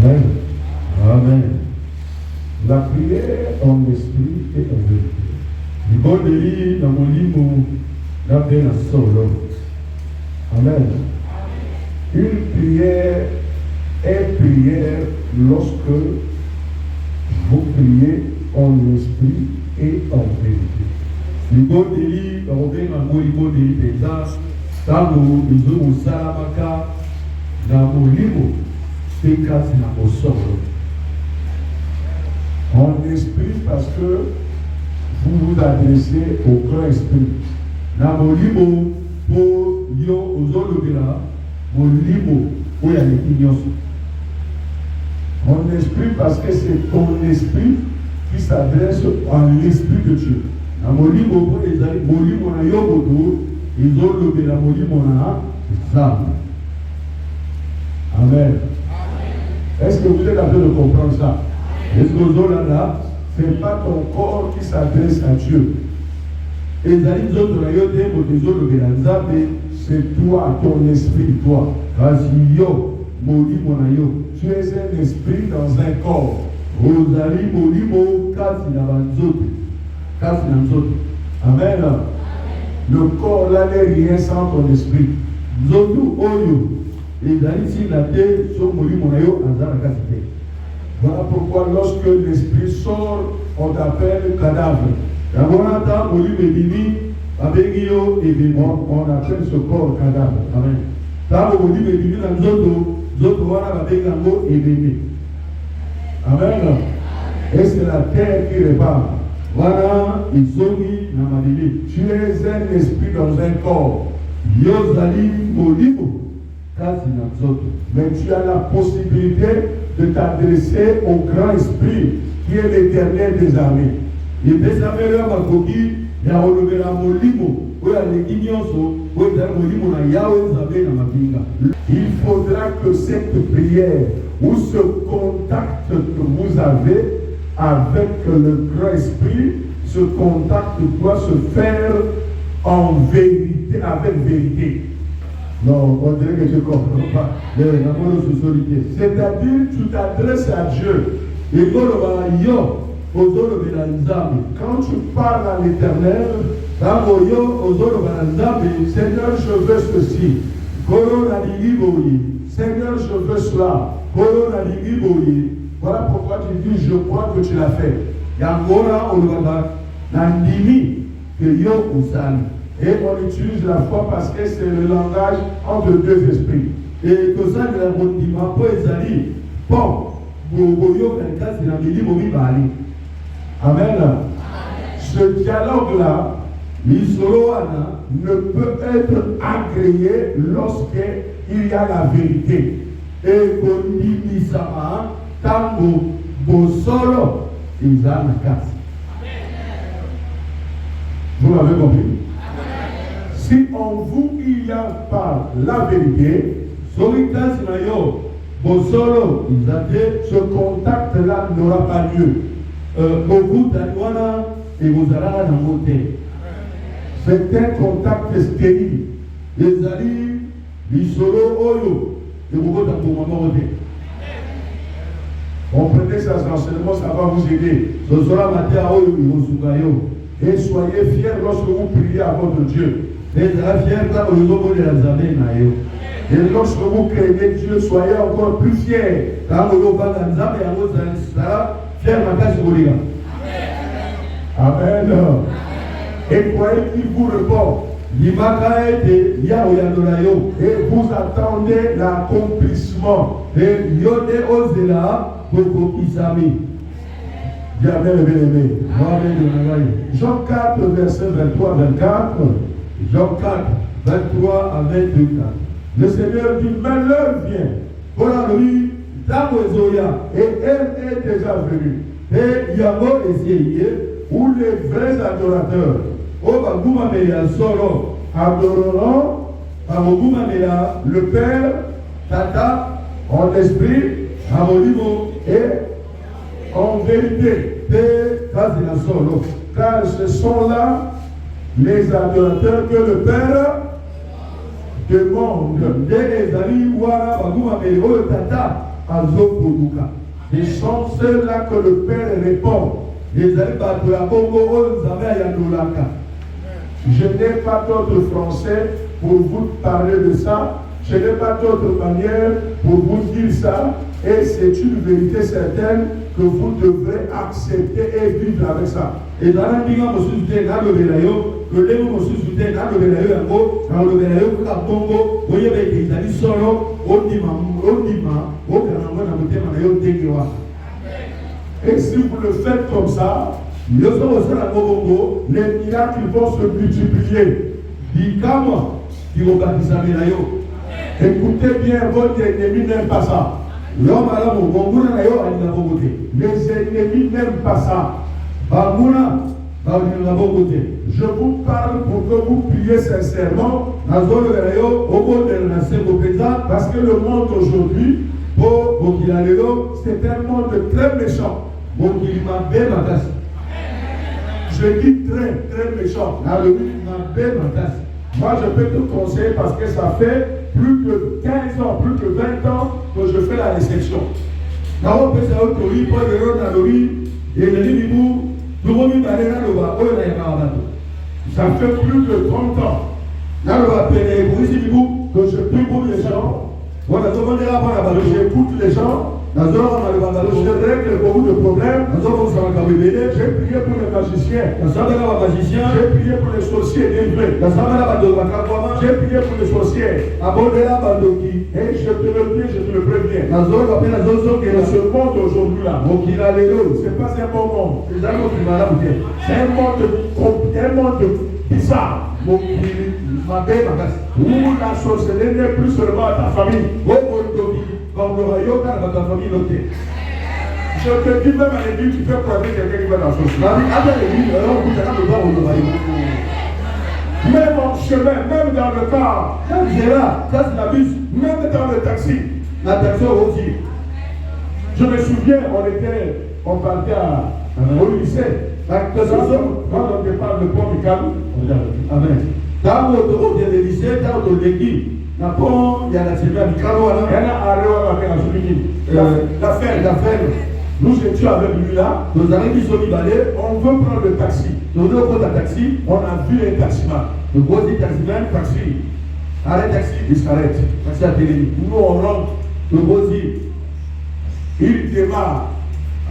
Amen. Amen. La prière en esprit et en vérité. Du bon délit dans mon livre, n'a bien un solo. Amen. Une prière est prière lorsque vous priez en esprit et en vérité. Du bon délit, dans mon livre des pétas, dans mon livre Salamaka, dans mon livre, c'est quand c'est au solo. En esprit parce que vous vous adressez au grand esprit. Dans mon livre, pour yo aux autres, mon livre, où il y a les pignons. En esprit parce que c'est ton esprit qui s'adresse à l'esprit de Dieu. Dans mon livre, mon livre, on a yo, ils ont levé la mon livre, on a âme. Amen. Est-ce que vous êtes en train de comprendre ça? Est-ce que vous êtes là? Ce n'est pas ton corps qui s'adresse à Dieu. Et c'est toi, ton esprit, toi. Tu es un esprit dans un corps. Amen. Le corps là n'est rien sans ton esprit. Voilà pourquoi lorsque l'esprit sort, on t'appelle cadavre. On appelle ce corps cadavre. Amen. Amen. Et c'est la terre qui répare. Voilà, ils ont mis dans ma vie. Tu es un esprit dans un corps. Yozali Molibo. Mais tu as la possibilité de t'adresser au grand esprit qui est l'Éternel des armées. Et des armées là, ma coquille, il y a relevé la molimo, où il y a les guignons, où il y a molimo, il faudra que cette prière ou ce contact que vous avez avec le grand esprit, ce contact doit se faire en vérité, avec vérité. Non, on dirait que je ne comprends pas. C'est-à-dire, tu t'adresses à Dieu. Et quand tu parles à l'Éternel, Seigneur, je veux ceci. Seigneur, je veux cela. Voilà pourquoi tu dis, je crois que tu l'as fait. Et on utilise la foi parce que c'est le langage entre deux esprits. Et que ça, de la rondiment, bon, amen. Ce dialogue-là, l'Isoroana, ne peut être agréé lorsqu'il y a la vérité. Et qu'on dit Isama, Tango, Bosolo, Isanakas. Vous m'avez compris? Si en vous il n'y a pas la vérité, ce contact-là n'aura pas lieu. Beaucoup d'anouana et vous allez dans vos têtes. C'est un contact stérile. Les alliés, les solo oyo, et vous allez dans vos mamans. Comprenez ça, cet enseignement, ça va vous aider. Ce sera matin à oyo, et soyez fiers lorsque vous priez à votre Dieu. Et lorsque vous craignez Dieu, soyez encore plus fiers. Amen. Et croyez qu'il vous répond. Et vous attendez l'accomplissement. Et yone ozela pour Isami. Jean 4, verset 23-24. Jean 4, 23 à 22. Le Seigneur dit, mais l'heure vient. Voilà lui, et elle est déjà venue. Et il y a mort essayé où les vrais adorateurs, adoreront le Père, Tata, en esprit, et en vérité. Car ce sont là les adorateurs que le Père demande. azopoduka. Ils sont ceux-là que le Père répond. Les alibatu ya bongo oyo nzambe ayandolaka. Je n'ai pas d'autre français pour vous parler de ça. Je n'ai pas d'autre manière pour vous dire ça. Et c'est une vérité certaine que vous devrez accepter et vivre avec ça. Et dans la Bible, le lémo mosusu na le belayo yango na le belayo ka bongo boye ba ezali solo ondima okana ngona motema na yo ndengewa. Et si vous le faites comme ça, les miracles vont se multiplier. Écoutez bien, votre ennemi n'aime pas ça. Les ennemis n'aiment pas ça. Je vous parle pour que vous priez sincèrement parce que le monde aujourd'hui, c'est un monde très méchant. Je dis très, très méchant. Moi, je peux te conseiller parce que ça fait plus de 15 ans, plus de 20 ans que je fais la réception. Ça fait plus de 30 ans que je prie pour les gens. J'écoute les gens. Je règle beaucoup de problèmes. J'ai prié pour les magiciens. J'ai prié pour les sorciers délivrés. J'ai prié pour les sorcières. Et je te le dis, je te le préviens. Ce monde aujourd'hui-là, c'est pas un bon monde. C'est un monde bizarre. Où la sorcellerie n'est plus seulement ta famille. Je te dis même à l'église, tu peux croiser quelqu'un qui va dans la sorcellerie. Même en chemin, même dans le car, même dans le taxi. Je me souviens, on partait au lycée. Quand on parle de pont Michael, amen. Dans le lycée, dans l'église, il y a la semaine, la ferme. Nous étions avec lui là, nous avons dit on veut prendre le taxi. Nous devons prendre le taxi, on a vu un taximan. Le gros dit taximan, taxi. Arrête taxi, il s'arrête. Taxi à télé. Nous on rentre, le gros dit, il démarre.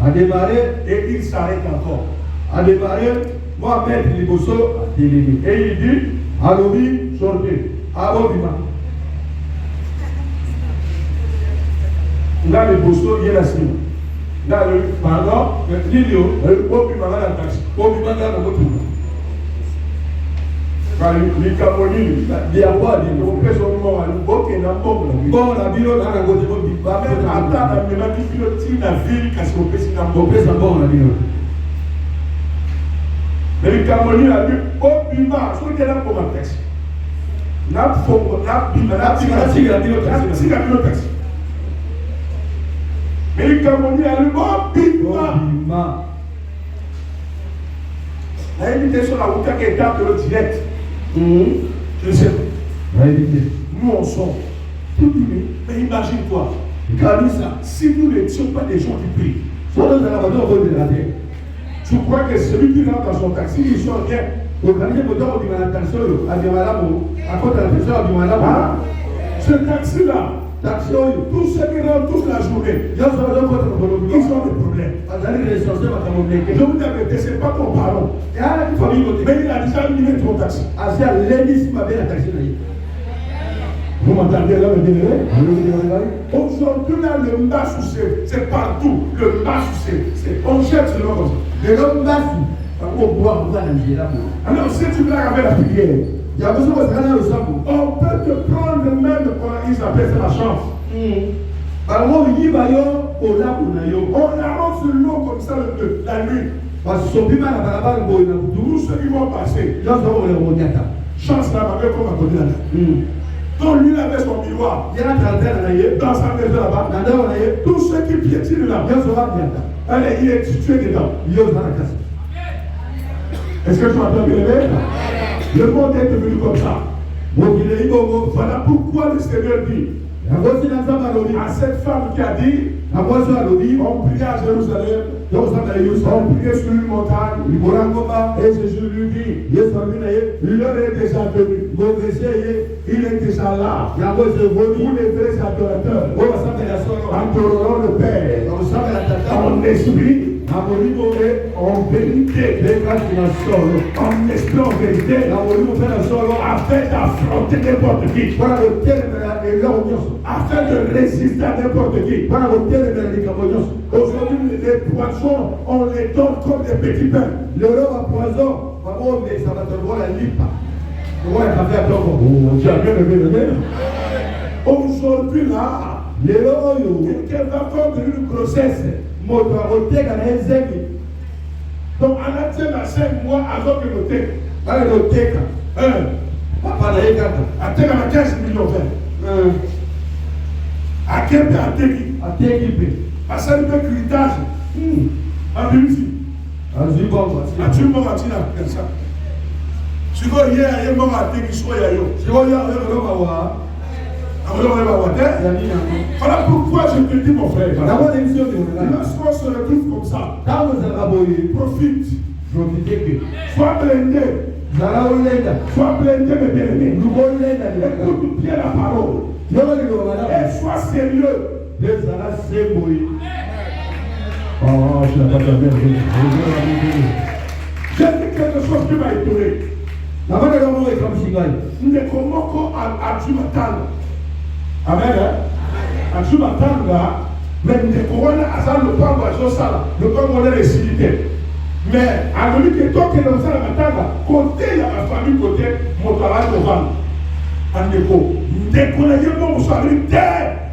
A démarré et il s'arrête encore. A démarré, moi mettre les bossos à télé. Et il dit, allons-y, sortez. Allons-y. Là, les bossos, il y a la cible. Là, pardon, l'île, le pauvre m'a la taxe. Pauvre m'a la moto. Les Camerounais, il y a quoi? Il y a son mort, il y a un bon. Bon, la ville, on a un bon pilote. Attends, la pilote, il a vu qu'à ce qu'on peut s'y bon, la ville. Mais les Camerounais, a dit, oh, Bima, je suis là pour ma taxe. N'a taxe. Mais les Camerounais a dit, oh, Bima. La invité sur la route qui est dans le direct. Je sais pas. Nous on sort. Mais imagine-toi, si nous n'étions pas des gens qui prient, tu crois que celui qui rentre dans son taxi, il sort bien. Ce taxi-là, tous ceux qui rentrent toute la journée, ils ont des problèmes. Je vous dis, ce n'est pas ton parent. Mais il a déjà mis ton taxi. Vous m'entendez là, le bien. Aujourd'hui, là, le massou, c'est partout. Le massou, c'est. On cherche le nom. Le massou. Alors, si tu blagues avec la prière, on peut te prendre même quand ils appellent ça la chance. On arrose l'eau comme ça la nuit. Tous ceux qui vont passer. Chance là, ma mère, comme à côté là. Donc lui avait son miroir. Dans sa maison là-bas. Tous ceux qui piétinent là. Allez, il est situé dedans. Est-ce que tu m'entends bien? Le monde est devenu comme ça. Voilà pourquoi le Seigneur dit, À cette femme qui a dit, on priait à Jérusalem, on priait sur une montagne, et Jésus lui dit, il leur est déjà venu, il est déjà là, pour les vrais adorateurs, adoreront le Père, en esprit, et en vérité, en esprit, en vérité, afin d'affronter n'importe qui, afin de résister à n'importe qui. Aujourd'hui, les poissons, on les donne comme des petits pains. Tu as bien aimé. Aujourd'hui, là, quelqu'un va faire une grossesse. Donc, à la tienne à 5 mois, avant que le thé. À 15 millions de à quel pays à Téki à ça le critère à Bibi à tu m'as dit là comme ça tu vois hier il y a un moment à Téki soit yo tu vois hier voilà pourquoi je te dis mon frère lorsqu'on se retrouve comme ça profite sois blindé sois blindé mes bien-aimés écoute bien la parole et sois sérieux. Oh, je n'ai pas de merde. J'ai dit quelque chose qui m'a étonné. Mais comment à Jumatanga? Amen. À Jumatanga, mais les couronnes à le pango à Josala, le pango est récidité. Mais à lui qui toque dans ça, côté il y a ma famille, côté mon travail devant. Andeko, ndekona yebo musabiri te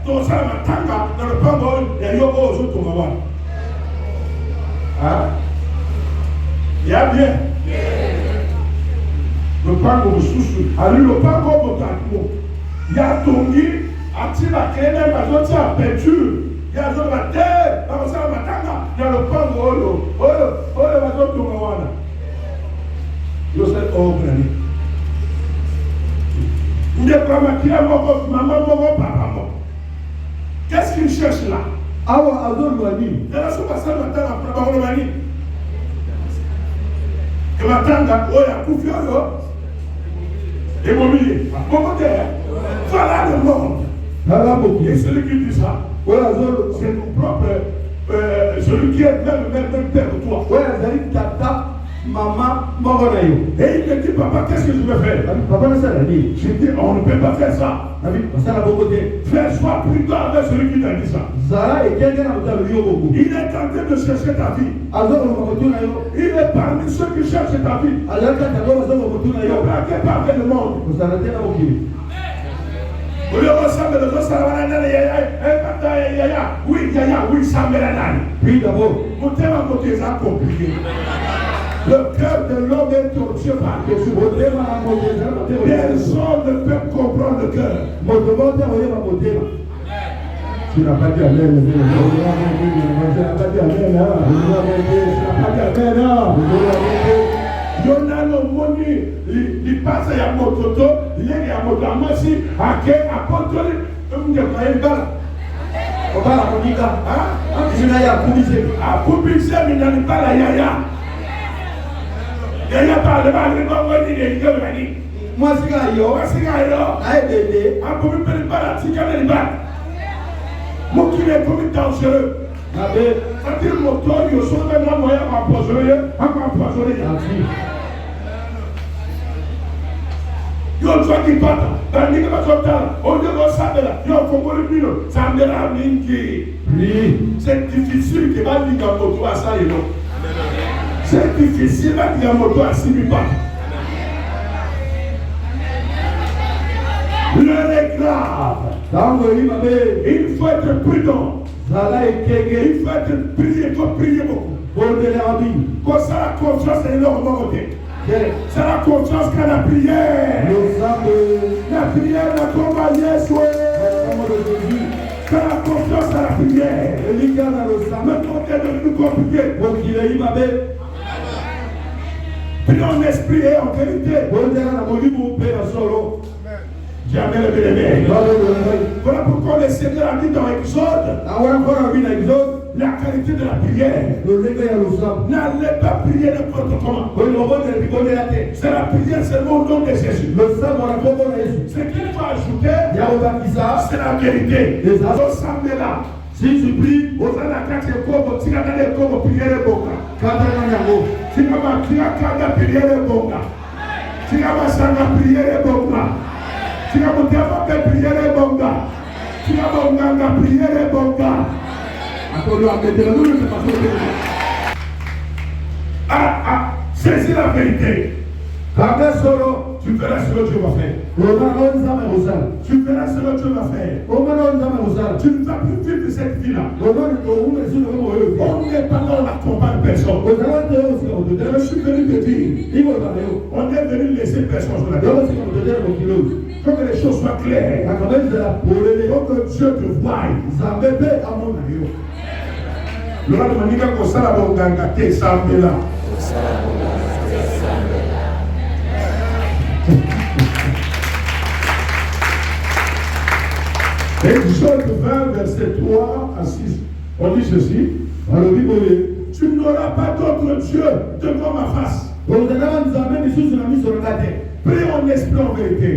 to sala matanga na le pango ya yobo zo to mawa. Ah? Ya bien. Le pango mususu, ali le pango botatmo. Ya tongi ati la kene bazoti a peinture. Ya zo la te, na sala matanga na le pango oyo bazo to mawa. Yo se obrani. Qu'est-ce qu'il cherche là? Voilà le monde. Et celui qui dit ça, c'est ton propre, celui qui est même père de toi. Maman, et il me dit, papa, qu'est-ce que je vais faire? Je dis, on ne peut pas faire ça. Frère, sois prudent avec celui qui t'a dit ça. Il est en train de chercher ta vie. Il est parmi ceux qui cherchent ta vie. Il est braqué par le monde. Oui, ça me l'a dit. Puis d'abord, mon thème à côté, ça compliqué. Le cœur de l'homme est torturé par Dieu. Personne ne peut comprendre le cœur. Tu n'as pas dit amen. Tu n'as pas dit amen. Il y en a le monde, il passe à Yamototo, il y a Yamotamosi, à quel apôtre, il y a une balle. On va la monica. Je n'ai pas publié. À publier, mais il n'y a pas la yaya. Yaya parle pas de mon idée, il y a une moi, c'est un yo, à publier pas la tika de l'Iban. Moi qui l'ai commis dangereux. C'est-à-dire, mon tour, il y a un moyen à empoisonner. Yo sois qui pata, dans les gars on dit que ça là, yo faut le pino, ça me la mingi. C'est difficile que va dire moto à ça et non. C'est difficile à dire moto à 6 000 pas. L'heure est grave. Il faut être prudent. Il faut être prié, il faut prier beaucoup. Comme ça la confiance est énormément côté. C'est la confiance qu'à la prière. La prière n'a combat Yeshua. C'est la confiance à la prière. Maintenant, c'est devenu compliqué. Puis en esprit et en vérité. Jamais le bien-aimé. Voilà pourquoi le Seigneur a dit dans Exode, la qualité de la prière. N'allez pas prier n'importe comment. C'est la prière seulement au nom de Jésus. Ce qu'il faut ajouter, c'est la vérité. Si tu pries, vous allez à la carte de Kobo, tu vas aller comme prier le Boga. Tu vas prier le Boga. Tu vas prier le Boga. Tu vas prier le Boga. Tu vas prier le Boga. C'est la vérité. Tu verras ce que Dieu va faire. Tu verras ce que Dieu va faire. Tu ne vas plus vivre cette vie-là. On n'est pas dans la combat de personne. Je suis venu te dire, on est venu laisser personne sur la terre. Faut que les choses soient claires. Faut que Dieu te voie. Le roi de Manika Kosala Bonganga Te Sambela. Exode 20, verset 3 à 6. On dit ceci. Tu n'auras pas d'autre Dieu devant ma face. Prie en esprit en vérité.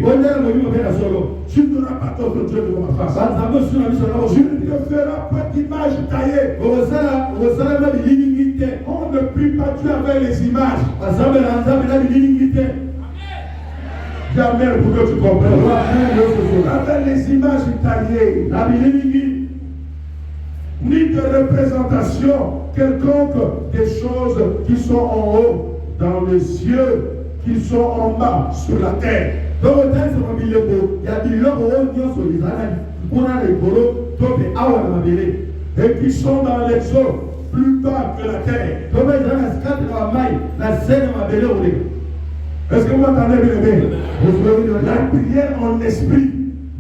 Tu n'auras pas d'autre Dieu devant ma face. Tu ne te feras pas d'image taillée. On ne prie pas Dieu avec les images. Jamais pour que tu comprennes. Avec les images taillées, ni de représentation quelconque des choses qui sont en haut dans les cieux, qui sont en bas sur la terre. Et qui sont dans les eaux plus bas que la terre. Est-ce que vous m'entendez bien? La prière en esprit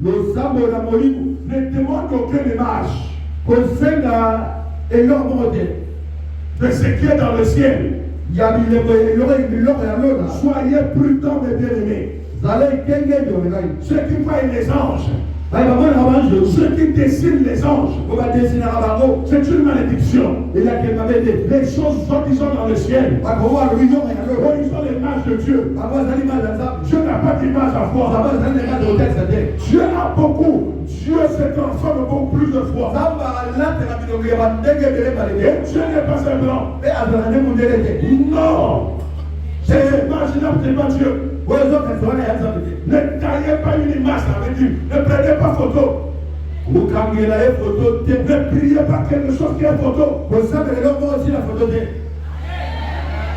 ne demande aucune image de ce qui est dans le ciel. Soyez prudents mes bien-aimés. Ceux qui voient les anges, ceux qui dessinent les anges, c'est une malédiction. Les choses soi-disant dans le ciel, ils ont l'image de Dieu. Dieu n'a pas d'image à voir. Dieu a beaucoup. Dieu se transforme beaucoup plus de fois. Et Dieu n'est pas un blanc. Non. C'est imaginable, c'est pas Dieu. Ne taillez pas une image, ça veut dire. Ne prenez pas photo. Ne priez pas quelque chose qui est photo.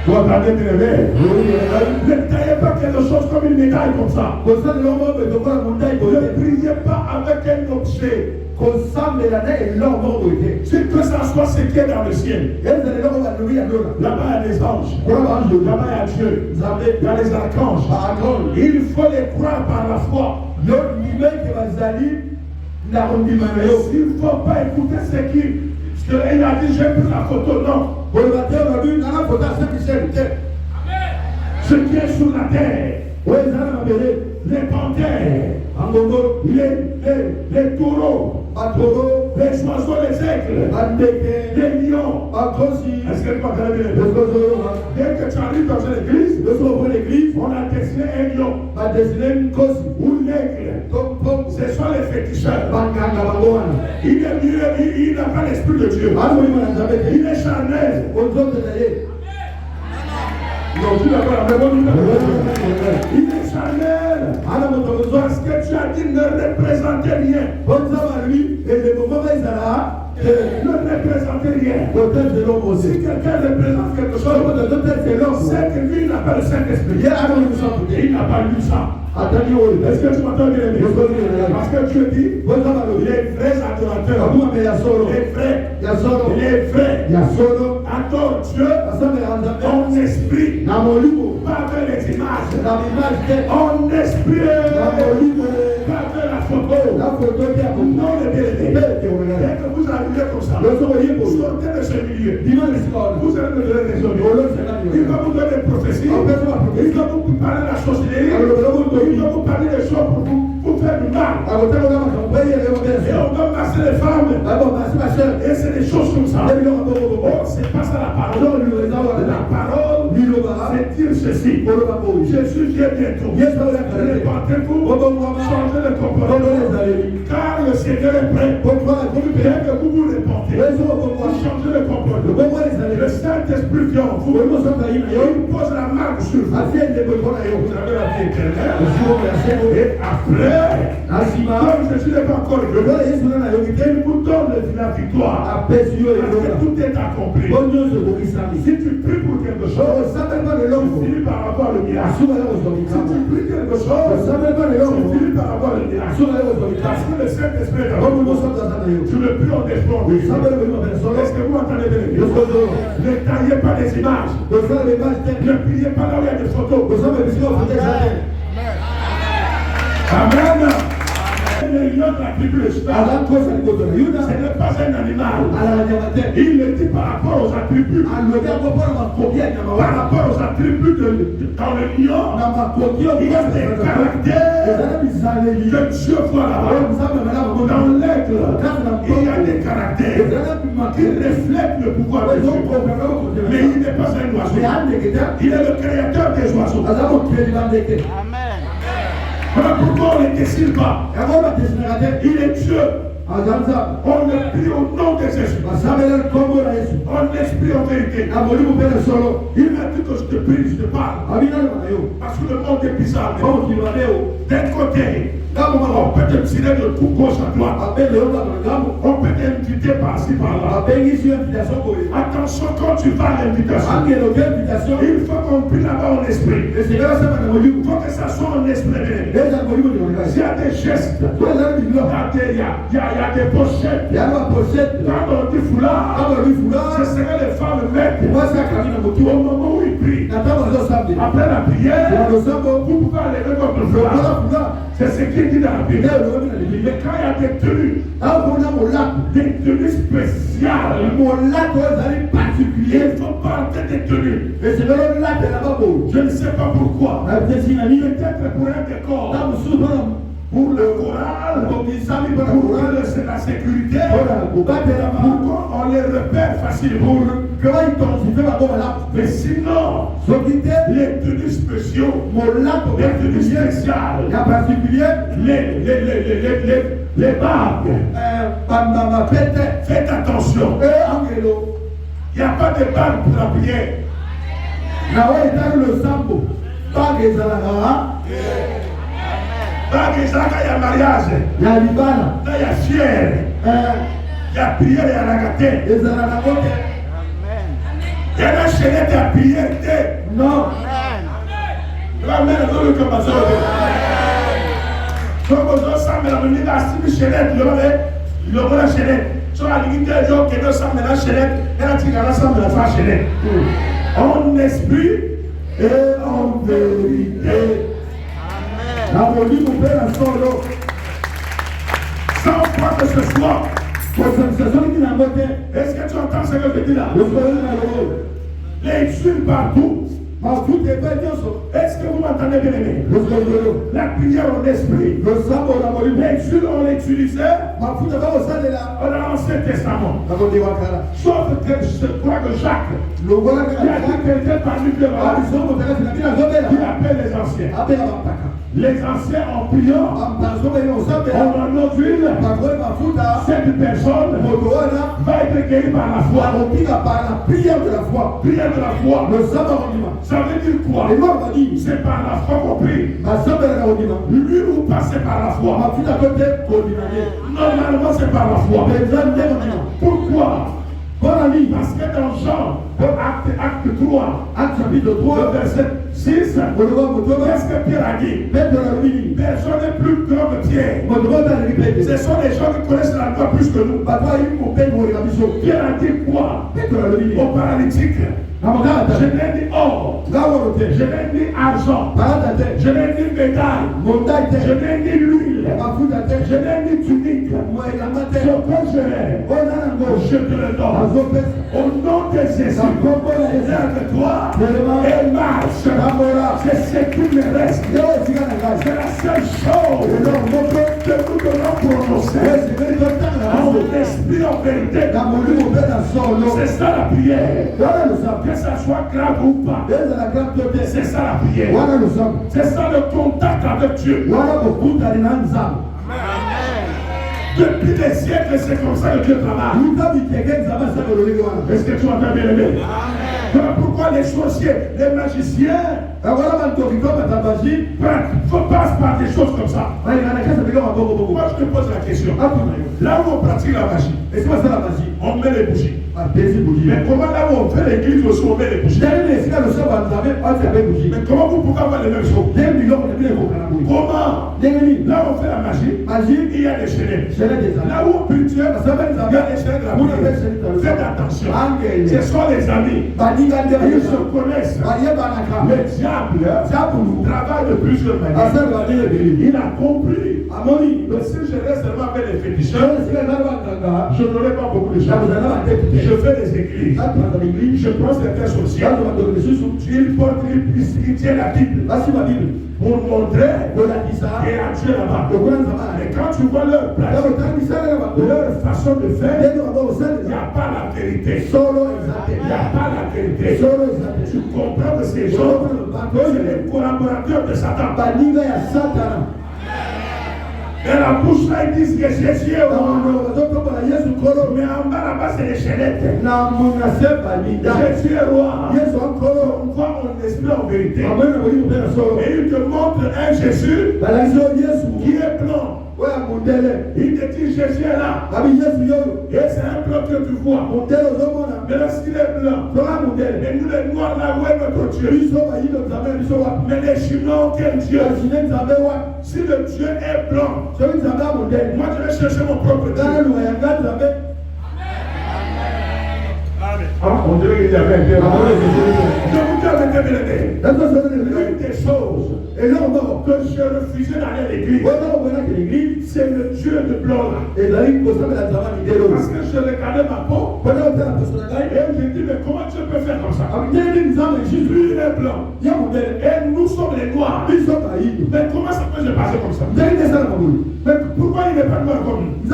Tu entendez bien? Ne taillez pas quelque chose comme une médaille comme ça. Ne priez pas avec un objet. C'est que ça soit ce qui est dans le ciel. Là-bas il y a des anges. Là-bas il y a Dieu. Il y a les archanges. Il faut les croire par la foi. Il ne faut pas écouter ce qu'il a dit, j'ai pris la photo. Non. Ce qui est sur la terre. Les panthères, les taureaux, les oiseaux, les aigles, les lions. Est-ce que tu m'entends bien? Dès que tu arrives dans une église, on a dessiné un lion ou l'aigle. Ce sont les féticheurs. Il n'a pas l'esprit de Dieu. Il est charnel. Non, tu n'as pas la même. Il est charnel. Parce que tu as dit ne représentez rien. Ne représentez rien. Si quelqu'un représente quelque chose, c'est que lui n'a pas le Saint-Esprit. Il n'a pas lu ça. Est-ce que tu m'entends bien? Parce que Dieu dit, les vrais adorateurs, les vrais adorent Dieu en esprit, pas avec les images, en esprit, pas avec la photo. Non, les bien-aimés. Dès que vous arrivez comme ça, sortez de ce milieu. Vous allez me donner des honneurs. Il va vous donner des prophéties. Il va vous parler de la sorcellerie. Il va vous parler des choses pour vous faire femmes. Et on doit masser les femmes. Et c'est des choses comme ça. Oh, c'est pas ça la parole. La parole, c'est dire ceci. Jésus vient bientôt. Répentez-vous, changez de comportement. Car le Seigneur est prêt. Bien que vous vous répandez, vous changez de comportement. Le Saint-Esprit vient en vous. Il pose la marque sur vous. Vous avez la vie éternelle. Et après, comme Jésus n'est pas encore venu, il vous donne la victoire. Parce que tout est accompli. Si tu pries pour quelque chose, tu finis par avoir le miracle. Si tu pries quelque chose, tu finis par avoir le miracle. Parce que le Saint-Esprit est dans vous. Tu ne pries en espoir. Est-ce que vous entendez bien? Ne taillez pas des images. Ne priez pas là où il y a des photos. Amen. Le lion de la tribu de Juda, ce n'est pas un animal. Il le dit par rapport aux attributs. Par rapport aux attributs dans le lion, il y a des caractères que Dieu voit là-bas. Dans l'aigle, il y a des caractères qui reflètent le pouvoir de Dieu. Mais il n'est pas un oiseau. Il est le créateur des oiseaux. Amen. Voilà pourquoi on ne décide pas. Il est Dieu. On le prie au nom des esprits. On l'esprit en vérité. Il m'a dit que je te prie, je te parle. Parce que le monde est bizarre. D'un côté, on peut te tirer de tout gauche à droite. On peut t'inviter par-ci par-là. Attention quand tu vas à l'invitation. Il faut qu'on prie là-bas en esprit. Il faut que ça soit en esprit. Il y a des gestes. Il y a des pochettes. Quand on dit foulard, ce serait les femmes mettre au moment où ils prient. Après la prière, vous pouvez aller avec votre foulard. C'est ce qui est dit dans la Bible. Mais quand il y a des tenues spéciales, il faut porter des tenues. Je ne sais pas pourquoi. Peut-être pour un décor. Pour le choral, pour c'est la sécurité, pourquoi on les repère facilement. Mais sinon, les tenues spéciaux, les tenues spéciales, les bagues, faites attention. Il n'y a pas de bague pour la prière. Bague ezalaka ya mariage, ya libala, ya fière, ya prière ya lagate, ezalaka kote. Il y a la chaînette à prière. Non. La mère de l'eau comme ça. Donc on s'en met la venue à 6 chaînettes, il y aura la chaînette. Sur la limite de l'eau qui ne s'en met la chaînette, et la tigana s'en met la chaînette. En esprit et en vérité. La volée vous fait la solo. Sans quoi que ce soit. Est-ce que tu entends ce que je dis là? Les insultes partout. Est-ce que vous m'entendez bien aimé? La prière en esprit. Les insultes on l'utilisait dans l'Ancien Testament. Sauf que je crois que Jacques, il y a quelqu'un parmi eux qui appelle les anciens. Les anciens en priant, en l'eau d'huile, cette personne va être guérie par la foi. Prière de la foi. Prière de la foi. Ça veut dire quoi? C'est par la foi qu'on prie. Lui, vous passez par la foi. Normalement, c'est par la foi. Pourquoi? Parce que dans Jean, acte 3, le verset 6, qu'est-ce que Pierre a dit? Personne n'est plus grand que Pierre. Ce sont des gens qui connaissent la loi plus que nous. Pierre a dit quoi? Au paralytique, Je n'ai ni or. Je n'ai ni argent. Je n'ai ni médaille. Je n'ai ni l'huile. Je n'ai ni tunique. Ce que je te le donne. Au nom de Jésus, lève-toi et marche. C'est ce qui me reste. C'est la seule chose que nous devons prononcer. En esprit, en vérité. C'est ça la prière. Que ça soit grave ou pas. C'est ça la prière. C'est ça le contact avec Dieu. Depuis des siècles, c'est comme ça que Dieu travaille. Est-ce que tu entends bien aimé? Voilà pourquoi les sorciers, les magiciens, passent par des choses comme ça. Moi, je te pose la question. Là où on pratique la magie, on met les bougies. Mais comment là où on fait l'église aussi, on met les bougies? Mais comment vous pouvez avoir les mêmes choses? Comment? Là où on fait la magie, il y a des chaînettes. Là où on peut tuer, il y a des chaînettes de la prière. Faites attention. Ce sont les amis. Ils se connaissent. Le diable travaille de plusieurs manières. Il a compris. Mais si je reste seulement avec les féticheurs, je n'aurai pas beaucoup de choses. Je fais des églises. Je prends certains sorciers. Ils portent, ils tiennent la Bible. Pour montrer qu'il y a Dieu là-bas. Et quand tu vois leur place, leur façon de faire, il n'y a pas la vérité. Il n'y a pas la vérité. Tu comprends que ces gens, c'est les collaborateurs de Satan. Et la bouche là, ils disent que Jésus est roi. Mais en bas là-bas, c'est les chaînettes. Jésus est roi. On voit mon esprit en vérité. Et il te montre un Jésus qui est blanc. Il te dit Jésus est là. Et c'est un blanc que tu vois. Mais lorsqu'il est blanc, et nous les noirs là, où est notre Dieu? Mais les Chinois, quel Dieu? Si le Dieu est blanc, moi je vais chercher mon propre Dieu. On dirait qu'il y avait un Dieu. Je vous dis l'une des choses que je refusais d'aller à l'église, c'est le Dieu de blanc là. Parce que je regardais ma peau et je dis mais comment Dieu peut faire comme ça? Lui il est blanc et nous sommes les noirs. Mais comment ça peut se passer comme ça? Mais pourquoi il n'est pas noir comme nous?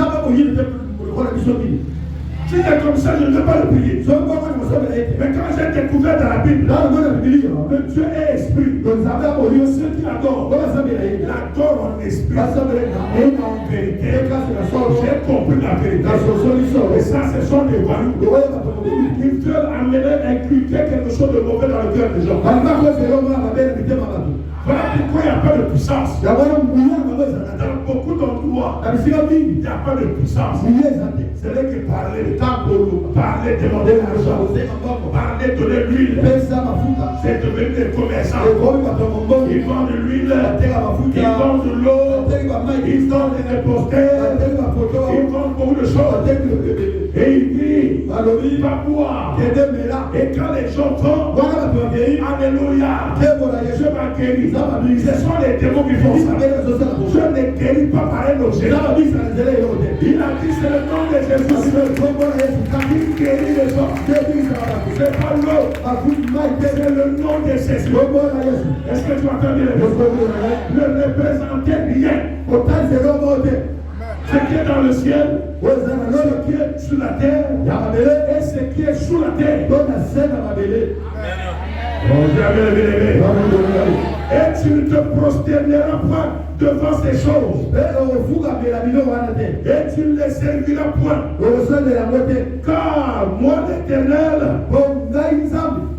Si c'est comme ça, je ne vais pas le prier. Mais quand j'ai découvert dans la Bible, que Dieu est esprit, ceux qui l'adorent, l'adorent en esprit et en vérité. J'ai compris la vérité. Et ça, ce sont des voyous. Ils veulent amener, inculquer quelque chose de mauvais dans le cœur des gens. Voilà pourquoi il n'y a pas de puissance. Dans beaucoup d'endroits, il n'y a pas de puissance. C'est là que parler, demander l'argent, parler, donner l'huile. C'est devenu des commerçants. Ils vendent l'huile, ils vendent l'eau, ils vendent des posters, ils vendent beaucoup de choses. Et il dit, va boire. Et quand les gens vont, alléluia, je m'accueille. Ce sont les démons qui font ça. Je ne guéris pas par un objet. Il a dit c'est le nom de Jésus. Il guérit les gens. C'est pas l'eau. C'est le nom de Jésus. Est-ce que tu entends bien? Ne représentez rien. Ce qui est dans le ciel, ce qui est sur la terre, et ce qui est sous la terre. Et tu ne te prosterneras pas devant ces choses. Et tu ne les serviras point. Car moi l'Éternel,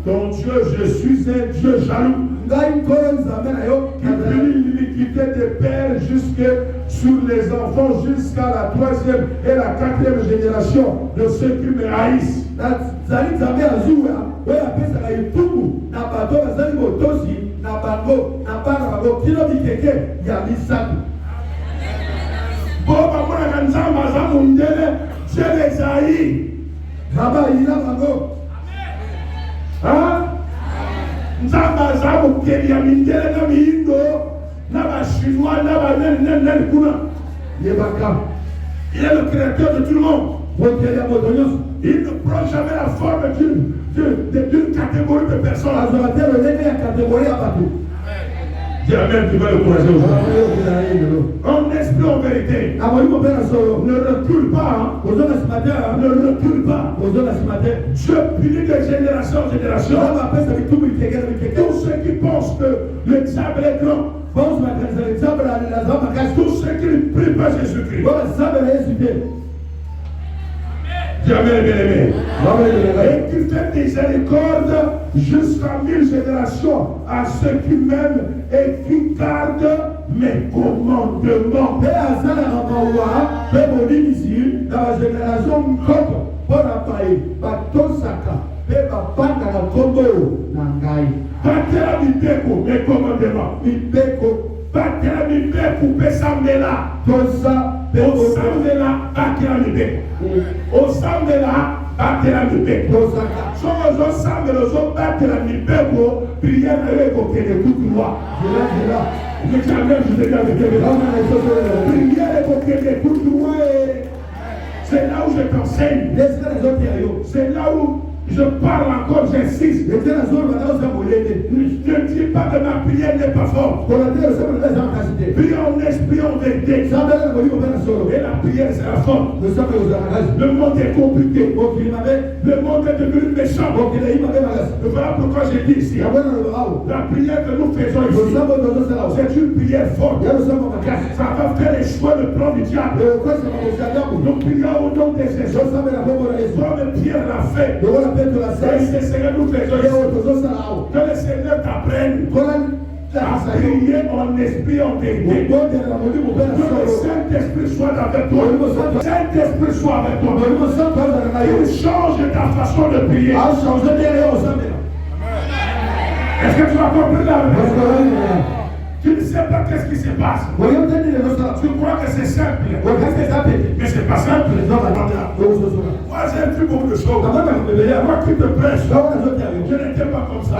ton Dieu, je suis un Dieu jaloux. Qui punit l'iniquité des pères jusque sur les enfants jusqu'à la 3e et la 4e génération de ceux qui me haïssent. Dieu les haït. Nzamba zamu Kenya mindele na miindo na ba chinois na ba nen kuna yebaka. Il est le créateur de tout le monde. Il ne prend jamais la forme d'une catégorie de personnes. Dis Amen, tu vas le courager aujourd'hui. En esprit, en vérité. Ne recule pas. Ne recule pas. Dieu punit de génération en génération. Tous ceux qui pensent que le diable est grand. Tous ceux qui ne prient pas Jésus-Christ. Dis Amen, bien-aimé. Et qui fait miséricorde jusqu'à 1000 générations à ceux qui m'aiment et qui gardent mes commandements. Batela mibeko, mes commandements. Batela mibeko, pesambela. Osambela, batela mibeko. Osambela, batela mibeko. Somo osambela, so batela mibeko. Prière avec auquel écoute-moi. Je t'amène, je te garde. Prière avec auquel écoute-moi. C'est là où je t'enseigne. C'est là où je parle encore, j'insiste. Ne dis pas que ma prière n'est pas forte. Prie en esprit, en vérité. Et la prière sera forte. Le monde est compliqué. Le monde est devenu méchant. Et voilà pourquoi j'ai dit ici. La prière que nous faisons ici, c'est une prière forte. Ça va faire les choix de plan du diable. Nous prions au nom de Jésus. Comme Pierre l'a fait. Et Seigneur nous faisons. Que le Seigneur t'apprenne à prier en esprit, en vérité. Que le Saint-Esprit soit avec toi. Le Saint-Esprit soit avec toi. Il change ta façon de prier. Est-ce que tu as compris la réponse? Tu ne sais pas qu'est-ce qui se passe. Tu crois que c'est simple. Mais c'est pas simple. Moi j'ai vu beaucoup de choses. Moi qui te prêche, je n'étais pas comme ça.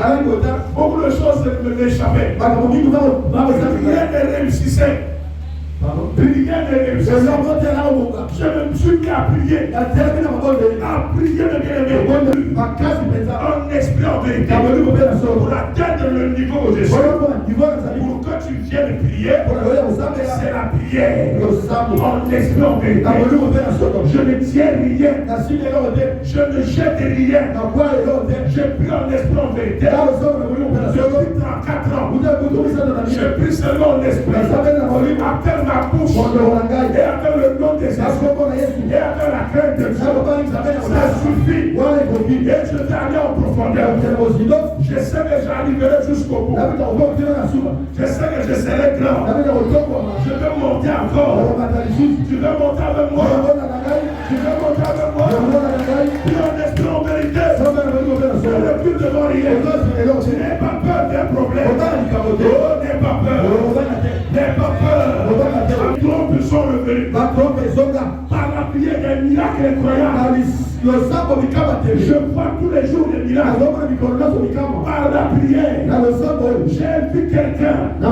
Beaucoup de choses m'échappaient. Rien ne réussissait. Rien ne réussissait. Je me suis mis à prier. À prier de bien-aimé. En esprit, en vérité. Pour atteindre le niveau où je suis. Pour que tu viennes prier, c'est la prière. En esprit, en vérité. Je ne tiens rien. Je ne jette rien. Je prie en esprit, en vérité. Depuis 34 ans. Je prie seulement en esprit. Appelle ma bouche. Et appelle le nom de Jésus. Et appelle la crainte de Dieu. Ça suffit. Et je vais aller en profondeur. Je sais que j'arriverai jusqu'au bout. Je sais que je serai grand. Je vais monter encore. Tu veux monter avec moi? Tu veux monter avec moi? Tu es en esprit en vérité. Je ne recule devant rien. Tu n'aie pas peur des problèmes. N'aie pas peur. N'aie pas peur. Trop puissant le vérité. Par la prière des miracles incroyables. Je vois tous les jours des miracles. Par la prière, j'ai vu quelqu'un, un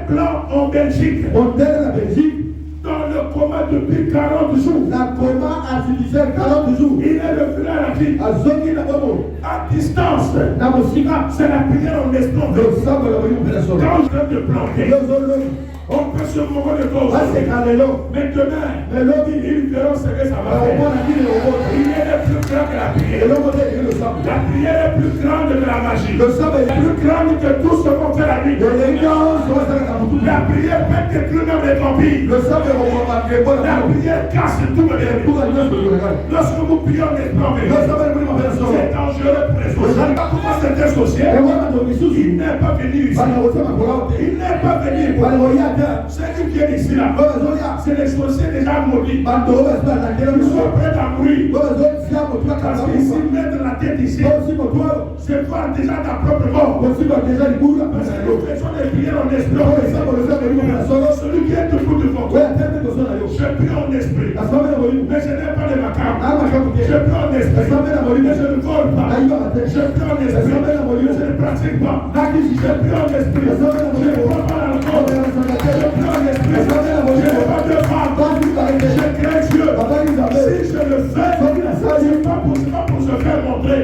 blanc en Belgique, dans le coma depuis 40 jours. Il est revenu à la vie. À distance. C'est la prière en esprit. Quand je viens de planter, on peut se moquer de toi. Mais demain, ils verront ce que ça va faire. Il est plus grand que la prière. La prière est plus grande que la magie. Elle est plus grande que tout ce qu'on fait la nuit. La prière peut détruire même les vampires. La prière casse tout le monde. Lorsque vous priez en esprit, c'est dangereux pour les sorciers. Comment c'est un sorcier? Il n'est pas venu ici. Il n'est pas venu. Ceux qui viennent ici là, c'est les sorciers déjà maudits. Ils sont prêts à mourir. Parce qu'ici, mettre la tête ici, c'est voir déjà ta propre mort. Parce que nous faisons des prières en esprit. Celui qui est debout devant toi, je prie en esprit. Mais je n'ai pas de macabre. Je prie en esprit. Mais je ne vole pas. Je prie en esprit. Mais je ne pratique pratique pas. Je prie en esprit. Je ne prends pas l'alcool. Je prie en esprit. Je n'ai pas de femme. Je crains Dieu. Si je le fais, c'est pas pour se faire montrer.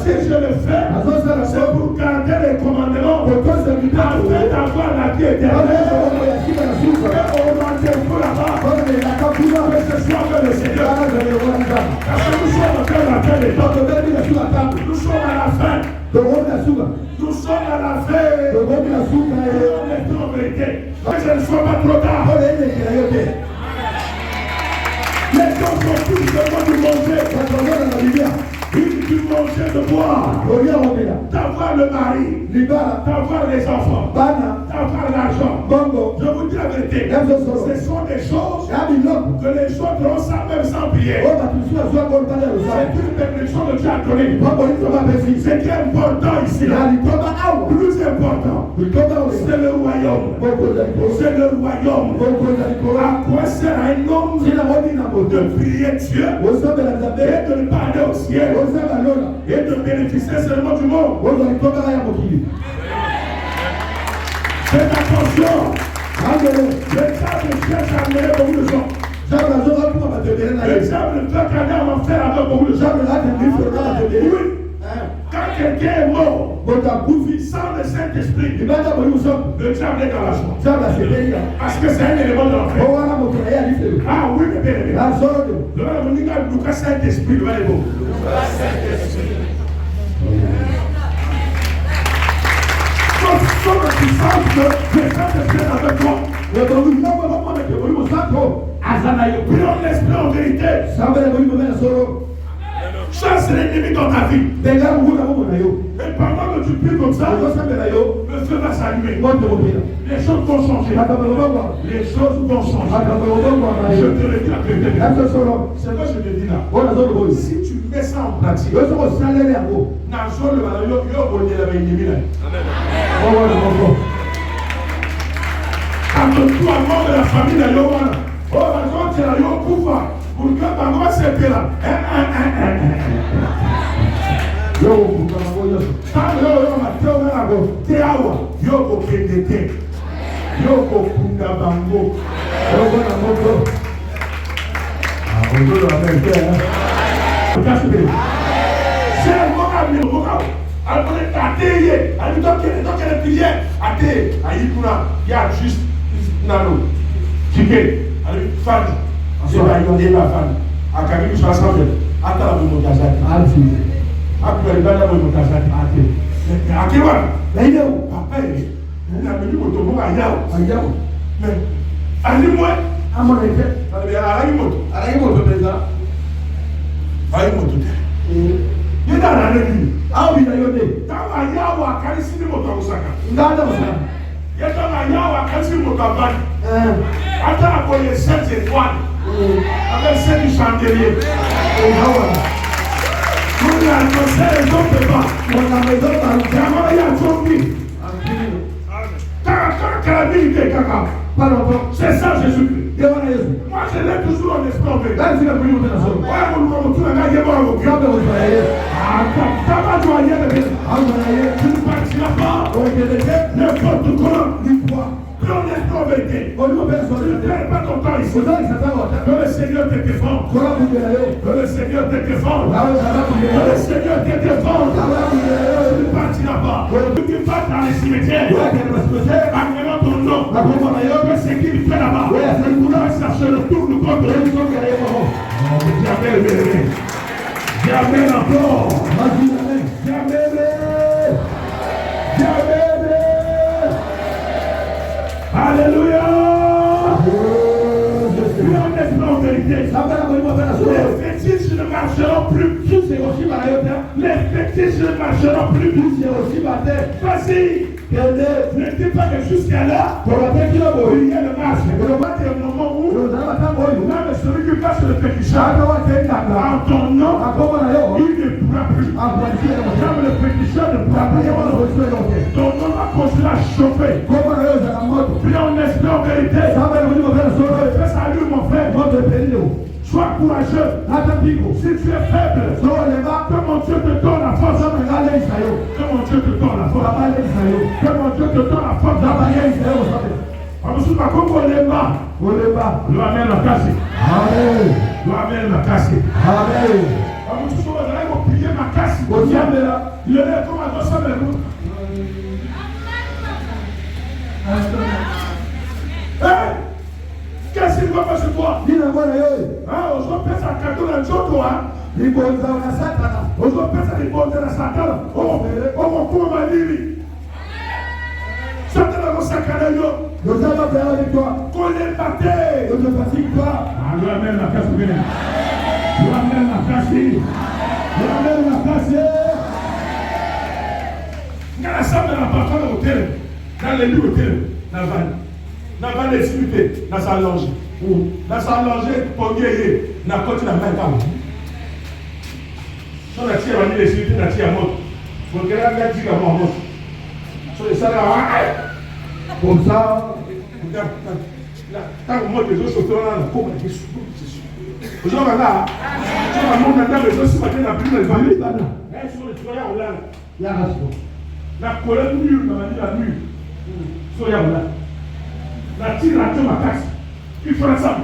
Si je le fais, c'est pour garder les commandements afin d'avoir la vie éternelle. Et on rendez-vous là-bas. Que ce soit avec le Seigneur. Parce que nous sommes encore la fin des temps. Nous sommes à la fin. Nous sommes à la fin. On est en vérité. Que ce ne soit pas trop tard. Les gens sont tous de manger. Du manger, de boire, d'avoir le mari, d'avoir les enfants, d'avoir l'argent. Je vous dis la vérité, ce sont des choses que les gens feront ça même sans prier. C'est une bénédiction de Dieu à donner. Ce qui est important ici, plus important, c'est le royaume. C'est le royaume. À quoi sert à un homme de prier Dieu et de le parler au ciel et de bénéficier seulement du monde? Faites attention. Le diable cherche à amener beaucoup de gens. Le diable peut aller en enfer avec beaucoup de gens. Oui. Quand quelqu'un est mort sans le Saint-Esprit, le diable est dans la joie. Parce que c'est un élément de l'enfer. Ah oui, mais bien aimé. Le Saint-Esprit, le beau. Comme la puissance de Saint-Esprit avec toi. Prions l'esprit en vérité. Chasse l'ennemi dans ta vie. Et pendant que tu pries comme ça, le feu va s'allumer. Les choses vont changer. Les choses vont changer. Je te le dis la vérité. C'est quoi je te dis là? Si tu mets ça en pratique, attends-toi mort de la famille de Yohan. Oh, quand tu as eu pouvoir, pour que tu vas s'élever là. Avec celle du chandelier. Nous l'annoncons les autres pas. C'est ça Jésus-Christ. Moi je l'ai toujours en esprit. Tu ne partiras pas n'importe quoi. Tu ne perds pas ton temps ici. Que le Seigneur te défende. Que le Seigneur te défende. Que le Seigneur te défende. Tu ne partiras pas. Tu vas dans les cimetières. Agrément ton nom. Que ce qu'il fait là-bas. Ça se retourne contre eux. Jamais encore. Jamais. Alléluia. Les fétiches ne marcheront plus. Les fétiches ne marcheront plus. Vas-y. Ne dis pas que jusqu'à là, il y a le masque. Il y a un moment où même celui qui passe le fétichage en ton nom, il ne pourra plus. Comme le féticheur ne pourra plus. Ton nom va continuer à chauffer. Puis on espère en vérité. Fais salut mon frère. Sois courageux. Si tu es faible, que mon Dieu te donne la force. Que mon Dieu te donne pas comme Olemba. Olemba. Le amène la casse. Amen. Le amène la casse. Amen. Quand tu sois là, il va prier ma casse. Il est comme un dossier de l'autre. Qu'est-ce qu'il va faire sur toi? Dis la bonne ah, on se pèse un cadeau dans le jour, toi. Les bonnes dans la satana. On se pèse les bonnes dans la satana. Oh, on va dire. Satana va s'accaler. Nous allons faire avec toi. Qu'on les batte. Ne te fatigue pas. Ah, lui amène la casse. Lui amène la casse. Lui amène la casse. Dans la salle de la bataille de l'hôtel, dans les lieux hôtel, dans la vanne. Dans la vanne discuter, dans sa loge. Dans sa loge, pour guérir, dans la côte de la main. Si on a tiré la nuit, on a tiré à mort. Pour que la main tire à mort. Sur les salles, comme ça, quand on monte les autres sauterelles, on a comme des sous. Les gens là, si on monte dans les autres, si on a plus de famille, sur les soyons là, il y a un la colère mûre, on a dit la mûre. Soyons là. La tire la tombe à casse. Il faut la salle.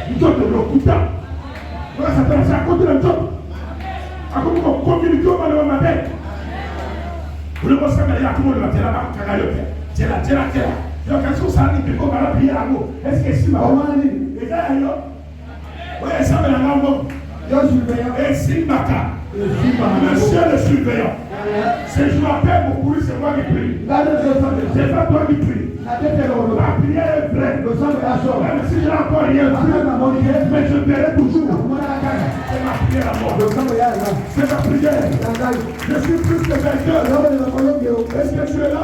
Il doit te le couper. Voilà, ça fait à côté de la tombe. À côté de la communauté, on va le mettre. Vous le voyez, il y a tout le monde qui est là-bas, qui a gagné. C'est là. Il y a quelque chose à dire, on va la prier à vous. Est-ce que c'est ma maman? Et là, il y a. Oui, ça va la maman. Et Simbaka. Monsieur le surveillant. Si je m'appelle beaucoup, c'est moi qui prie. C'est pas toi qui prie. La prière est vraie. Même si je n'ai encore rien vu, mais je verrai toujours. C'est ma prière à moi. C'est ma prière. Je suis plus que vainqueur. Est-ce que tu es là?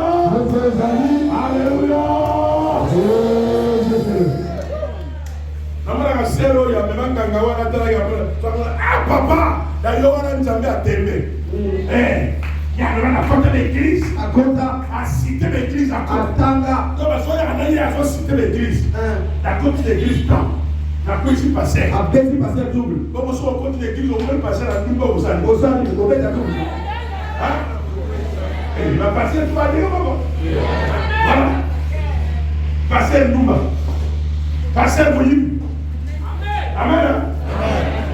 Alléluia. Ah papa, d'ailleurs on a jamais atteindre. Il y a la porte de l'église, à citer l'église, à Tanga. Comme ça, il y a à citer l'église. La côte de l'église, la côte du passé. À peine passer double. Comme ça, on côte de l'église, on peut passer la double aux années. Aux années, on met la double. Il va passer, tu vas dire comment? Voilà. Passer le double. Passer le volume. Amen.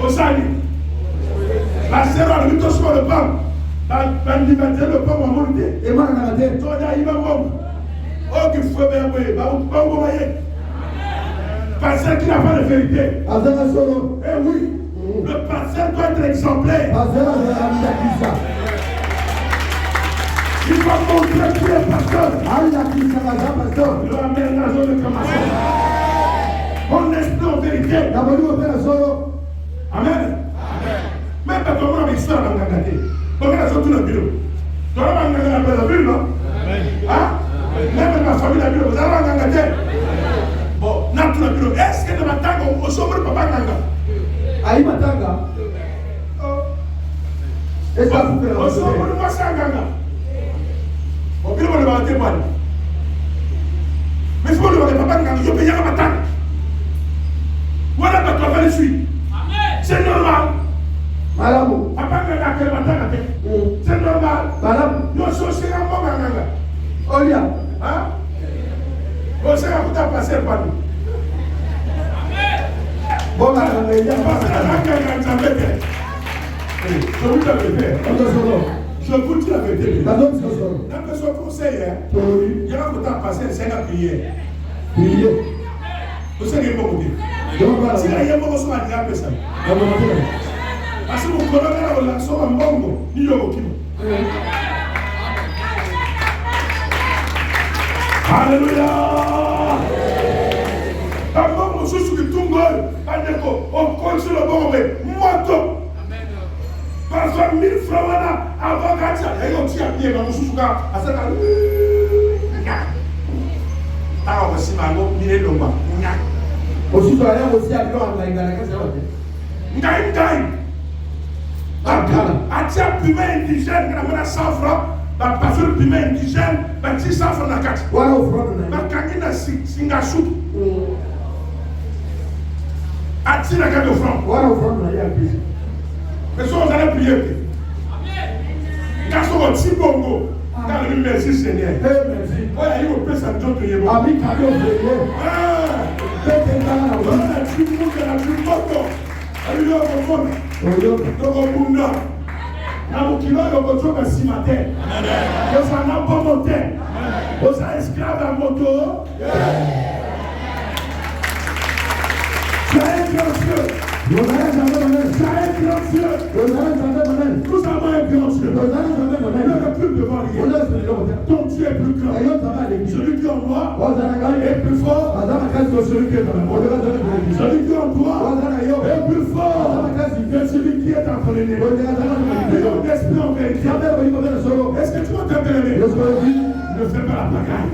Aux années. Passer le mytho sur le pain. Bandimate le pain à monter. Et moi, on a dit, toi, il va mourir. Oh, qu'il faut bien mourir. Pas vous voyez. Pasteur qui n'a pas de vérité. Eh oui. Le pasteur doit être exemplaire. Il va montrer tous les pasteurs. Il va amener la zone de commencement. On esprit en vérité. Amen. Même quand on a une histoire dans la gâté. On a sorti le bureau. Tu as la ville, non? Même ma famille la bureau. Vous avez un gâté. Bon, notre bureau. Est-ce que dans ma tanga, on s'ouvre papa ganga? Aïe matanga. Est-ce que vous pouvez on s'ouvre moi ça ganga? Au bureau, on va te parler. Mais il faut le voir papa ganga. Je paye à ma tanga. Voilà votre travail suit. C'est normal. Malamu. Papa ganga quel matin? C'est normal. Malamu. Yo c'est un bon ganga. Olia. Hein? Vous savez que vous avez passé par nous. Bon, il y a pas de je vous dis la vérité. Je vous dis la vérité. Dans ce conseil, il y a un peu de passer 5 ans prier. Vous savez que vous dites. Si il y a un peu de temps à dire, ça. Parce que vous connaissez la relation en bongo, ni au Kimo. Alléluia. Avant mon sous qui tombe, on continue le bon mais moto. Parfois 1000 francs avant qu'à et on tient bien dans mon sous à ça. Ah on va s'y mango mille lomba. Aussi toi là aussi à Lyon en Gaïgala qu'est-ce que Gaï. Atia piment indigène qui a 100 francs. La parfum piment indigène, 600 francs na carte. Voilà au front. Ma canine singasou. Attire la carte au front. Voilà au front, il y a plus. Mais si on allait prier, garçon, on tire bongo. Merci Seigneur. Merci. Voilà, il peut s'entendre. Ami Kario Frère. Esclave à moto. Ça est gracieux. Nous avons un grand Dieu. Ne recule devant rien. Ton Dieu est plus grand. Celui qui en moi est plus fort. Celui qui est en moi. Celui qui en toi est plus fort que celui qui est entraîné. L'esprit en vérité. Est-ce que tu m'entends bien? Ne fais pas la bagaille.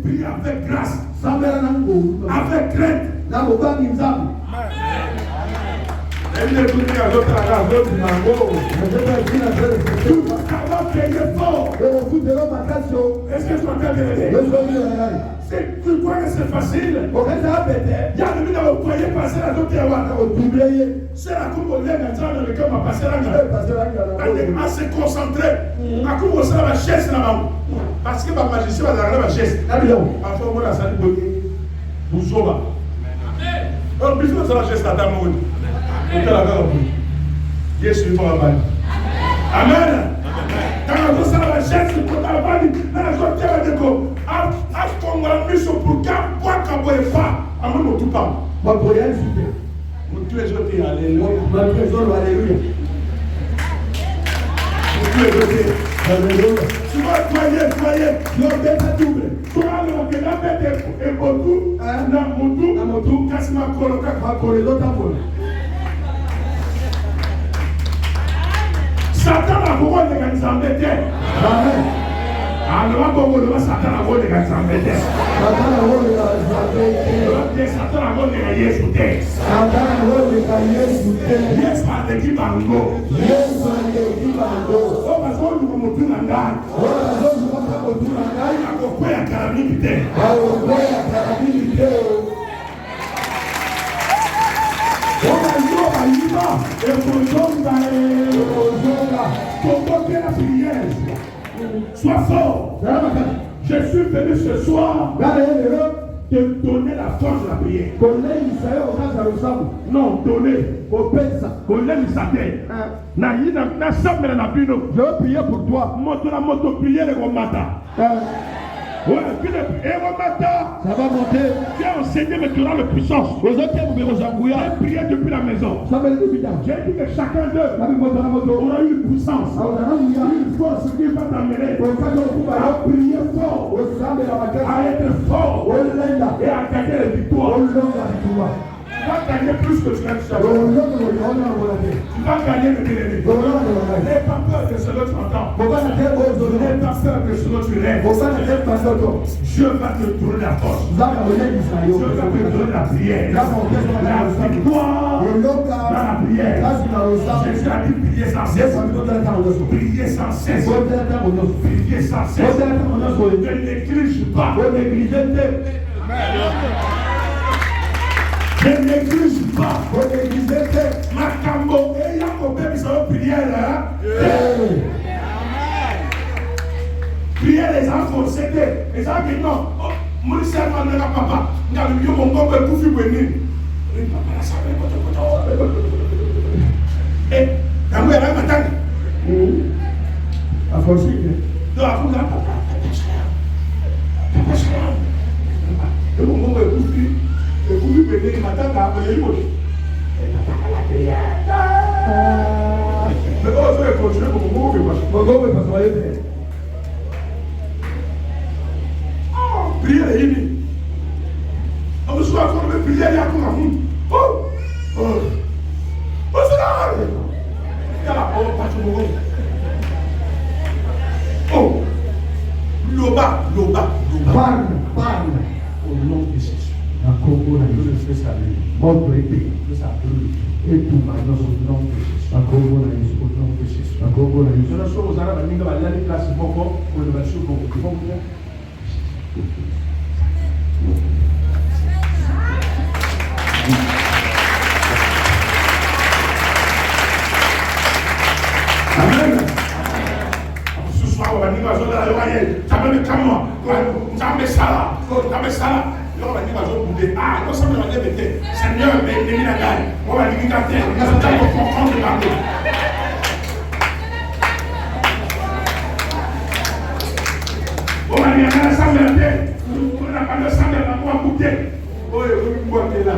Prie avec grâce. Avec crainte. Elle est venue à l'autre à l'autre mango. Ça va payer fort. Est-ce que tu m'entends bien? Tu crois que c'est facile? Il y a le milieu où vous croyez passer la d'autres. C'est la coupe au lait maintenant dans le cœur va passer là. À se concentrer. À coupe au sein de la chaise là-bas. Parce que ma magicien va dans la chaise. Parfois, on a ça de bonne. Vous sauvez. Alors, plus de la chaise là-dedans. Yesu yuko hapa. Amen. Kama kosa la chaise pour ta bali na zote wa deko. Akonga miso pour ka kwa ka boefa. Amano tupa. Ba boya nzite. Mutu ezote haleluya. Ba alléluia. Mutu ezote haleluya. Tu vas croyer, non pas double. Tu vas le regarder et beaucoup na mutu kasma koloka kwa kolezo tambola. Satan a beaucoup de gens embêtés. Amen. Alors, beaucoup de Satan a beaucoup de gens embêtés. Satan a beaucoup de gens embêtés. Satan a beaucoup de gens embêtés. Satan a beaucoup de gens embêtés. Yes, pas de qui bango. Yes, pas de qui bango. Oh, parce qu'on nous montre un gars. Oh, parce qu'on nous montre un gars. Il a beaucoup de carabinité. Ah, beaucoup de carabinité. Sois fort. Je suis venu ce soir te donner la force de la prière. Non, donner. Je veux prier pour toi. Moto prier le matin. Ça va monter. Tu as enseigné, mais tu auras la puissance. J'ai prié depuis la maison. J'ai dit que chacun d'eux aura eu une puissance, une force qui va t'amener à prier fort, à être fort et à gagner les victoires. Tu vas gagner plus que tu gagnes chaque jour. Tu vas gagner le bien-aimé. N'aie pas peur que ce que tu entends. N'aie pas peur que ce que tu rêves. Dieu va te donner la force. Dieu va te donner la prière. La victoire dans la prière. Jésus a dit prier sans cesse. Prier sans cesse. Prier sans cesse. Ne néglige pas. Ne néglige pas. Makambo et Yakob, ils sont prière. Prière les enfants, c'était. Les enfants qui non. Mon sœur m'a dit papa. N'a le mieux mon gomme pour venir. Papa la savait pas. Et la mère a m'attendre. A force. Non, a force. Papa chérie. Et mon gomme pour venir. Et vous lui venez, il m'attend à appeler lui. Mais oh, je vais continuer pour mon gomme. Priez les hymnes. On me soit encore le prier, il y a comme un monde. Oh, c'est là. Il y a la parole, pas tout le monde. Oh, Loba. Parle. Au nom de Jésus. Un Congo, la Dieu fait salut. Votre épée, et tout maintenant au nom de Jésus. Un Congo, la Dieu au nom de Jésus. Un Congo, la Dieu. Je ne sais pas, vous allez venir dans la place pour le marché au Congo. Amen. Ce soir, on va dire à bouder. Ah, non, ça me l'a dit, Seigneur, mais il a gagné. On va lui garder. Ça va comprendre le bateau. On va lui garder ça, mais on n'a pas le sang de la voix goûter. Oh, il faut que là.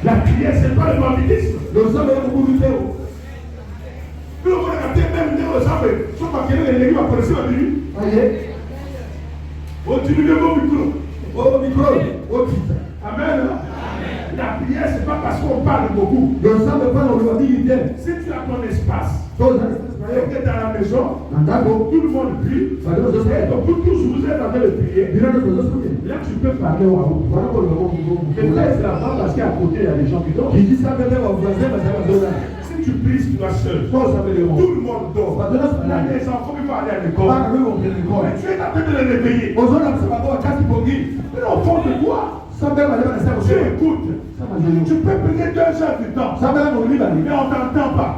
La prière, c'est pas le banditisme. Le sang est beaucoup de terre. Puis on va regarder même les gens, ils sont pas quel les gens apparaissent à lui. Oh, tu lui donnes au micro. Au micro. Au titre. Amen. La prière, c'est pas parce qu'on parle beaucoup. Le sang ne pas dans l'humanité. Si tu as ton espace, et que dans la maison, tout le monde prie. Donc vous tous, vous êtes en train de prier. Là, tu peux parler au haut. Mais là, c'est la bas parce qu'à côté, il y a des gens qui dorment. Si tu pries toi seul, tout le monde dort. Il y a des enfants qui vont aller à l'école. Mais tu es en train de les réveiller. Mais au fond de toi, tu écoutes. Tu peux prier 2 heures du temps. Mais on ne t'entend pas.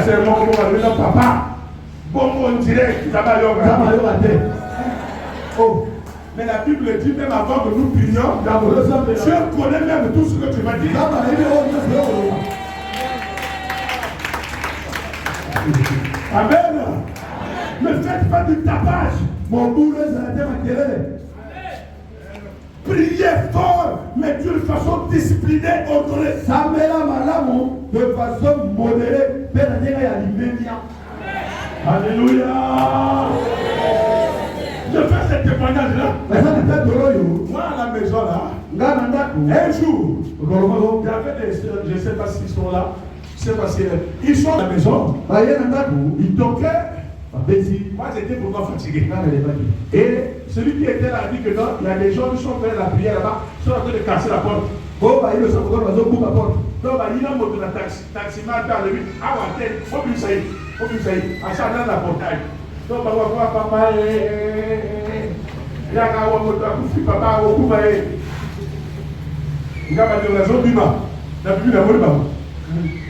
C'est mon papa. Bon, on dirait que ça va y avoir. Oh. Mais la Bible dit même avant que nous prions, Dieu connaît même tout ce que tu vas dire. Amen. Ne faites pas du tapage. Mon boulot, priez fort, mais d'une façon disciplinée, ordonnée. De façon modérée. Alléluia. Je fais ce témoignage-là. Moi, à la maison, là, un jour, il y avait des soeurs, je ne sais pas s'ils sont là, je ne sais pas si ils sont à la maison. Ils toquaient. Moi, j'étais vraiment fatigué. Et celui qui était là a dit que non, il y a des gens qui sont venus à la prière là-bas, qui sont en train de casser la porte. Donc, il y a un mot de la taxi, mal dans le but. Ah, ouais, faut plus ça y est. À ça, dans la portail. Donc, papa, il y a un mot de la coupe, papa, au coup, il y a pas de raison, bima. La Bible n'a pas de bama.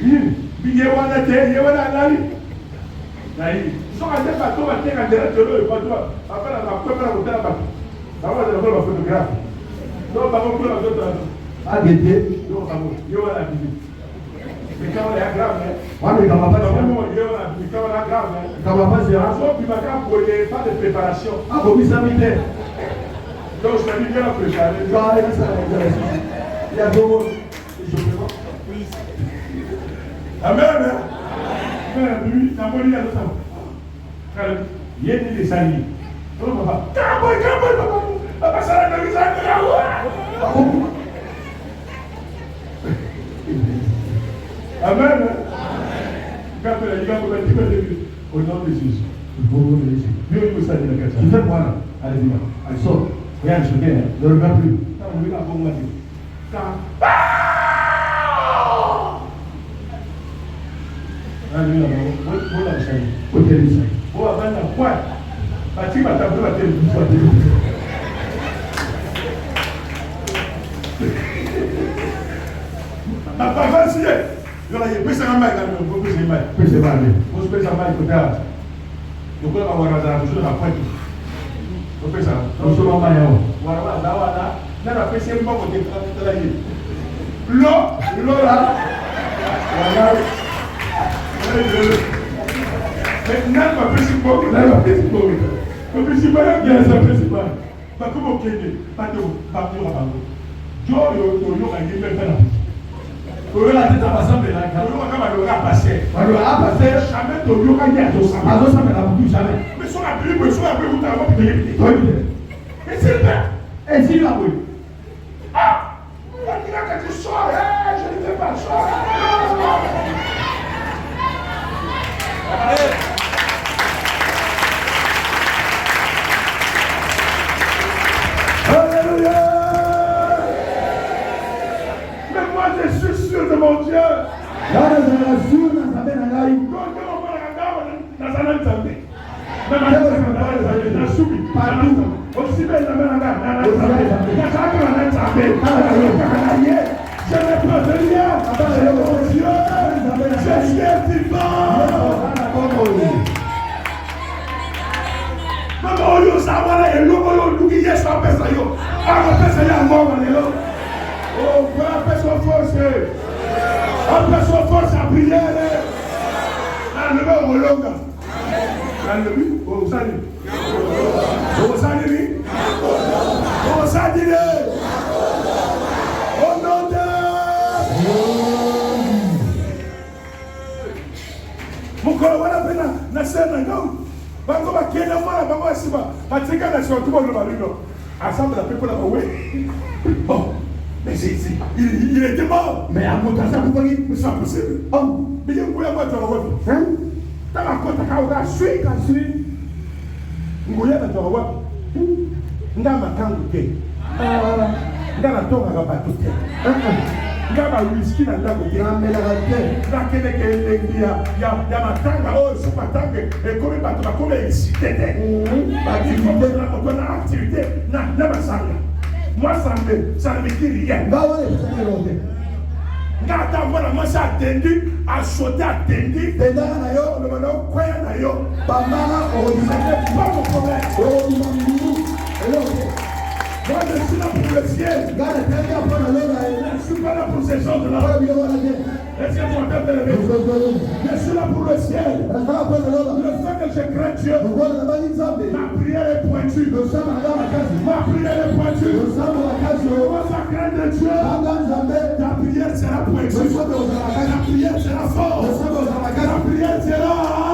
Il y a un ali. Ils sont allés bateau, à terre, à terre, de l'eau, et pas toi. Après, la première à côté, la bateau. Ça va, c'est la photographe. Donc, par contre, la photographe. Ah, il y a la Bible. Mais quand on est grave, il y a la grave. Pas de préparation. Ah, vous ça m'y est. Donc, je t'ai dit que la préparation. Il y a beaucoup. Amen. Lui, t'as volé à l'autre. Il y a des salis. Papa, ça l'a donné ça. Amen. Quand tu as dit au nom de Jésus. Dieu vous salue la question. Tu fais quoi là? Allez-y, allez, sors. Regarde, je viens. Ne regarde plus. Quand vous voulez la bombe, quand. Alléluia. Vous l'avez salué. Vous l'avez salué. Vous avez un point. Parce que ma table va être une fois. Ma papa, si il y a des personnes qui ont été en train de se faire. Vous pouvez savoir que vous avez donc, on va voir la toujours la pointe. Vous faites ça. Nous sommes en maillot. Voilà, là. Là, la PC est pas côté de la vie. L'eau là. Voilà. Maintenant, ma principale, la principale. Le principal est bien, c'est le principal. Pas comme au Kenya, pas de partout à Bango. Dieu, il y a une belle peine. Il y a la tête à passer, il y a passé. Jamais de yoga y a tout ça. Jamais. Mais sur la Bible, sur la Bible, vous avez payé. Et c'est le père. Et c'est la Bible. Ah! Il a dit que tu sors, je ne fais pas ça. Alléluia! Mais moi je suis sûr de mon Dieu. Aussi bien la main je ne peux rien. Mon Dieu, je suis vivant. Maman, yo sawana elo yo luki yesu apesa yo. Apesa ya ngoma lelo. Oh, apesa force. Apesa force à prière. Na lebe wolonga. Na lebe o sali. O sali ni. O sali ni. Oh non de. Mukolo wala pena na sena ngao. Bango ba kenya mwana bango asiba patika na surtout le balino ensemble la people là ouais bon mais il était mort mais à mon temps ça pour lui c'est pas possible oh mais il voulait pas toi ouais hein ta la kota ka uga sui ka sui ngoya na toi ouais ndama kangu ke ndana toka ka batu ke ngaba whisky na ndako ya mela te na kene ke lengia ya matanga o so matanga e komi bato ba komi excité te ba ki ko na ko na activité na basanga moi ça ne me dit rien ba ouais ça me dit ngata mbona moi ça attendu a sauter attendu tenda na yo le mano kwaya na yo ba mama o di pas mon problème o di mamou moi je suis là pour le ciel. Je suis pas là pour ces choses-là. Est-ce que tu entends de lever? Je suis là pour le ciel. Le fait que je crains Dieu, ma prière est pointue. Ma prière est pointue. Commence à craindre Dieu. Ta prière sera pointue. Ta prière sera forte. Ta prière sera